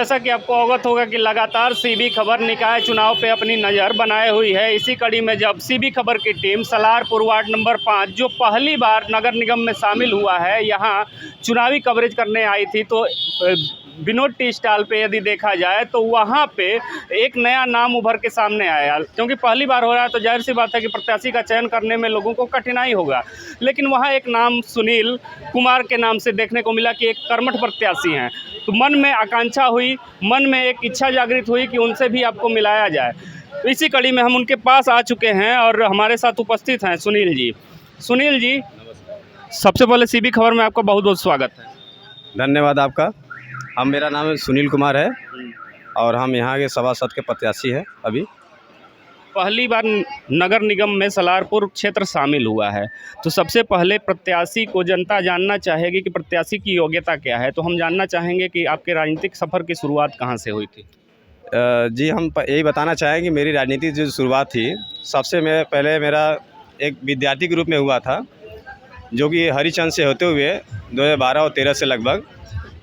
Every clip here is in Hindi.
जैसा कि आपको अवगत होगा कि लगातार सीबी खबर निकाय चुनाव पे अपनी नज़र बनाए हुई है। इसी कड़ी में जब सीबी खबर की टीम सलारपुर वार्ड नंबर 5 जो पहली बार नगर निगम में शामिल हुआ है, यहाँ चुनावी कवरेज करने आई थी, तो विनोद टी स्टॉल पे यदि देखा जाए तो वहाँ पे एक नया नाम उभर के सामने आया। क्योंकि पहली बार हो रहा है तो जाहिर सी बात है कि प्रत्याशी का चयन करने में लोगों को कठिनाई होगा। लेकिन वहाँ एक नाम सुनील कुमार के नाम से देखने को मिला कि एक कर्मठ प्रत्याशी हैं। तो मन में आकांक्षा हुई, मन में एक इच्छा जागृत हुई कि उनसे भी आपको मिलाया जाए। तो इसी कड़ी में हम उनके पास आ चुके हैं और हमारे साथ उपस्थित हैं सुनील जी। सुनील जी, सबसे पहले सीबी खबर में आपका बहुत बहुत स्वागत है। धन्यवाद आपका। मेरा नाम सुनील कुमार है और हम यहाँ के सभासद के प्रत्याशी हैं। अभी पहली बार नगर निगम में सलारपुर क्षेत्र शामिल हुआ है, तो सबसे पहले प्रत्याशी को जनता जानना चाहेगी कि प्रत्याशी की योग्यता क्या है। तो हम जानना चाहेंगे कि आपके राजनीतिक सफ़र की शुरुआत कहाँ से हुई थी। जी, हम यही बताना चाहेंगे कि मेरी राजनीति जो शुरुआत थी, सबसे पहले मेरा एक विद्यार्थी के रूप में हुआ था, जो कि हरिचंद से होते हुए 2012 और 13 से लगभग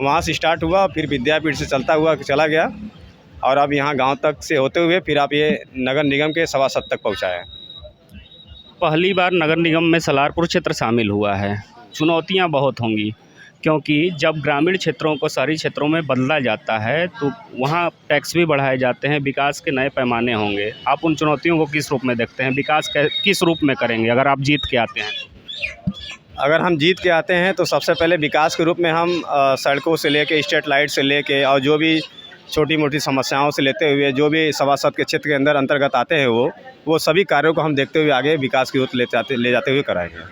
वहाँ से स्टार्ट हुआ। फिर विद्यापीठ से चलता हुआ चला गया और अब यहाँ गांव तक से होते हुए फिर आप ये नगर निगम के सभासद तक पहुँचा है। पहली बार नगर निगम में सलारपुर क्षेत्र शामिल हुआ है, चुनौतियाँ बहुत होंगी, क्योंकि जब ग्रामीण क्षेत्रों को शहरी क्षेत्रों में बदला जाता है तो वहाँ टैक्स भी बढ़ाए जाते हैं, विकास के नए पैमाने होंगे। आप उन चुनौतियों को किस रूप में देखते हैं, विकास किस रूप में करेंगे अगर आप जीत के आते हैं? अगर हम जीत के आते हैं तो सबसे पहले विकास के रूप में हम सड़कों से लेके स्ट्रीट लाइट से लेके और जो भी छोटी मोटी समस्याओं से लेते हुए जो भी सभासद के क्षेत्र के अंदर अंतर्गत आते हैं वो सभी कार्यों को हम देखते हुए आगे विकास की ओर ले जाते हुए कराएंगे।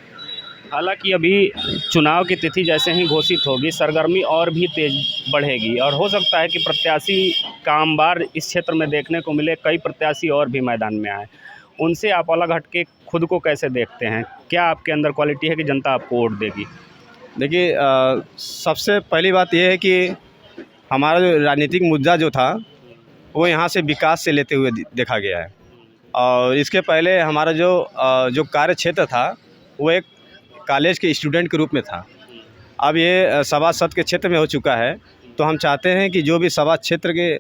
हालांकि अभी चुनाव की तिथि जैसे ही घोषित होगी, सरगर्मी और भी तेज बढ़ेगी और हो सकता है कि प्रत्याशी का अंबार इस क्षेत्र में देखने को मिले, कई प्रत्याशी और भी मैदान में आए। उनसे आप अलग हट के खुद को कैसे देखते हैं? क्या आपके अंदर क्वालिटी है कि जनता आपको वोट देगी? देखिए, सबसे पहली बात यह है कि हमारा जो राजनीतिक मुद्दा जो था वो यहाँ से विकास से लेते हुए देखा गया है। और इसके पहले हमारा जो कार्य क्षेत्र था वो एक कॉलेज के स्टूडेंट के रूप में था। अब ये सभासद के क्षेत्र में हो चुका है, तो हम चाहते हैं कि जो भी सभा क्षेत्र के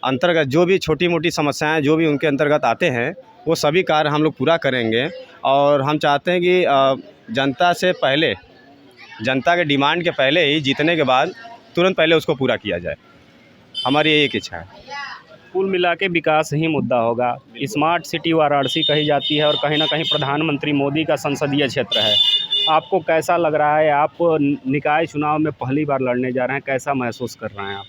अंतर्गत जो भी छोटी मोटी समस्याएं जो भी उनके अंतर्गत आते हैं वो सभी कार्य हम लोग पूरा करेंगे। और हम चाहते हैं कि जनता से पहले, जनता के डिमांड के पहले ही जीतने के बाद तुरंत पहले उसको पूरा किया जाए। हमारी यही एक इच्छा है। कुल मिला के विकास ही मुद्दा होगा। स्मार्ट सिटी वाराणसी कही जाती है और कहीं ना कहीं प्रधानमंत्री मोदी का संसदीय क्षेत्र है। आपको कैसा लग रहा है? आप निकाय चुनाव में पहली बार लड़ने जा रहे हैं, कैसा महसूस कर रहे हैं आप?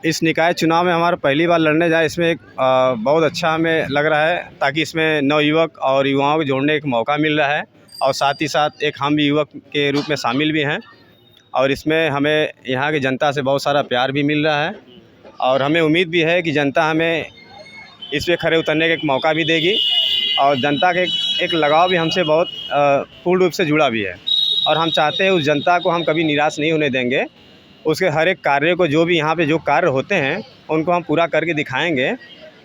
इस निकाय चुनाव में हमारा पहली बार लड़ने जाए, इसमें एक बहुत अच्छा हमें लग रहा है, ताकि इसमें नवयुवक और युवाओं को जोड़ने का मौका मिल रहा है और साथ ही साथ एक हम भी युवक के रूप में शामिल भी हैं। और इसमें हमें यहाँ की जनता से बहुत सारा प्यार भी मिल रहा है और हमें उम्मीद भी है कि जनता हमें इस पे खरे उतरने का एक मौका भी देगी। और जनता के एक लगाव भी हमसे बहुत पूर्ण रूप से जुड़ा भी है और हम चाहते हैं उस जनता को हम कभी निराश नहीं होने देंगे। उसके हर एक कार्य को, जो भी यहाँ पे जो कार्य होते हैं उनको हम पूरा करके दिखाएंगे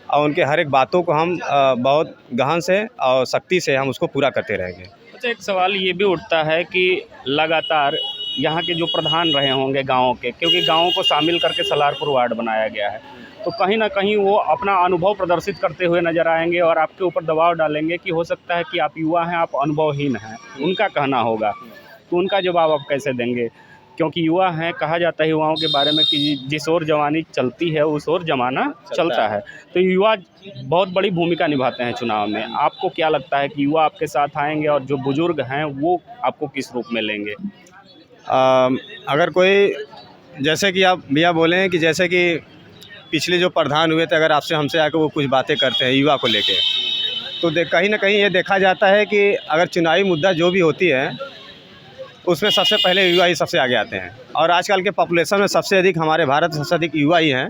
और उनके हर एक बातों को हम बहुत गहन से और सख्ती से हम उसको पूरा करते रहेंगे। अच्छा, एक सवाल ये भी उठता है कि लगातार यहाँ के जो प्रधान रहे होंगे गाँव के, क्योंकि गाँव को शामिल करके सलारपुर वार्ड बनाया गया है, तो कहीं ना कहीं वो अपना अनुभव प्रदर्शित करते हुए नज़र आएंगे और आपके ऊपर दबाव डालेंगे कि हो सकता है कि आप युवा हैं, आप अनुभवहीन हैं, उनका कहना होगा। तो उनका जवाब आप कैसे देंगे? क्योंकि युवा हैं, कहा जाता है युवाओं के बारे में कि जिस ओर जवानी चलती है उस ओर जमाना चलता है। तो युवा बहुत बड़ी भूमिका निभाते हैं चुनाव में। आपको क्या लगता है कि युवा आपके साथ आएंगे और जो बुजुर्ग हैं वो आपको किस रूप में लेंगे? अगर कोई, जैसे कि आप भैया बोले हैं कि जैसे कि पिछले जो प्रधान हुए थे, अगर आपसे हमसे आकर वो कुछ बातें करते हैं युवा को लेके, तो कहीं ना कहीं ये देखा जाता है कि अगर चुनावी मुद्दा जो भी होती है उसमें सबसे पहले युवा ही सबसे आगे आते हैं। और आजकल के पॉपुलेशन में सबसे अधिक हमारे भारत में सबसे अधिक युवा ही हैं।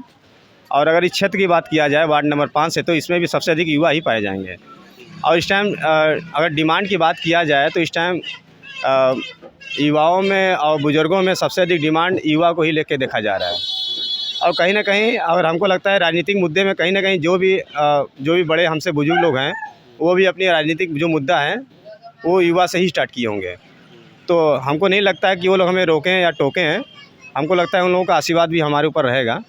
और अगर इस क्षेत्र की बात किया जाए वार्ड नंबर 5 से, तो इसमें भी सबसे अधिक युवा ही पाए जाएंगे। और इस टाइम अगर डिमांड की बात किया जाए तो इस टाइम युवाओं में और बुज़ुर्गों में सबसे अधिक डिमांड युवा को ही लेके देखा जा रहा है। और कहीं ना कहीं और हमको लगता है राजनीतिक मुद्दे में कहीं ना कहीं जो भी बड़े हमसे बुजुर्ग लोग हैं वो भी अपनी राजनीतिक जो मुद्दा है वो युवा से ही स्टार्ट किए होंगे। तो हमको नहीं लगता है कि वो लोग हमें रोकें या टोकें हैं। हमको लगता है उन लोगों का आशीर्वाद भी हमारे ऊपर रहेगा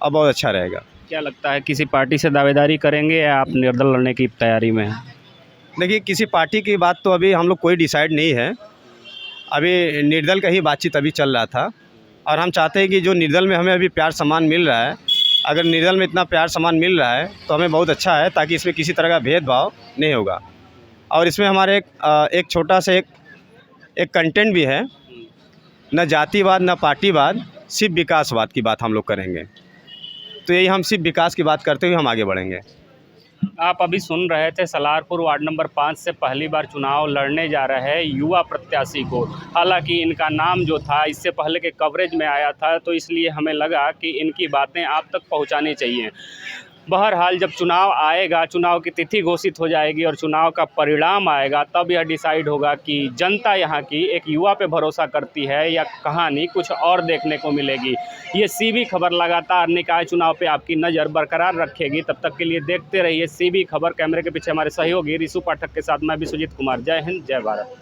और बहुत अच्छा रहेगा। क्या लगता है किसी पार्टी से दावेदारी करेंगे या आप निर्दल लड़ने की तैयारी में हैं? देखिए, किसी पार्टी की बात तो अभी हम लोग कोई डिसाइड नहीं है। अभी निर्दल का ही बातचीत अभी चल रहा था और हम चाहते हैं कि जो निर्दल में हमें अभी प्यार सम्मान मिल रहा है, अगर निर्दल में इतना प्यार सम्मान मिल रहा है तो हमें बहुत अच्छा है, ताकि इसमें किसी तरह का भेदभाव नहीं होगा। और इसमें हमारे एक छोटा सा एक कंटेंट भी है, न जातिवाद न पार्टीवाद, सिर्फ विकासवाद की बात हम लोग करेंगे। तो यही हम सिर्फ विकास की बात करते हुए हम आगे बढ़ेंगे। आप अभी सुन रहे थे सलारपुर वार्ड नंबर 5 से पहली बार चुनाव लड़ने जा रहे युवा प्रत्याशी को। हालांकि इनका नाम जो था इससे पहले के कवरेज में आया था, तो इसलिए हमें लगा कि इनकी बातें आप तक पहुंचानी चाहिए। बहरहाल जब चुनाव आएगा, चुनाव की तिथि घोषित हो जाएगी और चुनाव का परिणाम आएगा, तब यह डिसाइड होगा कि जनता यहाँ की एक युवा पे भरोसा करती है या कहानी कुछ और देखने को मिलेगी। ये सीबी खबर लगातार निकाय चुनाव पे आपकी नज़र बरकरार रखेगी। तब तक के लिए देखते रहिए सीबी खबर। कैमरे के पीछे हमारे सहयोगी रिशु पाठक के साथ मैं विश्वजीत कुमार। जय हिंद, जय भारत।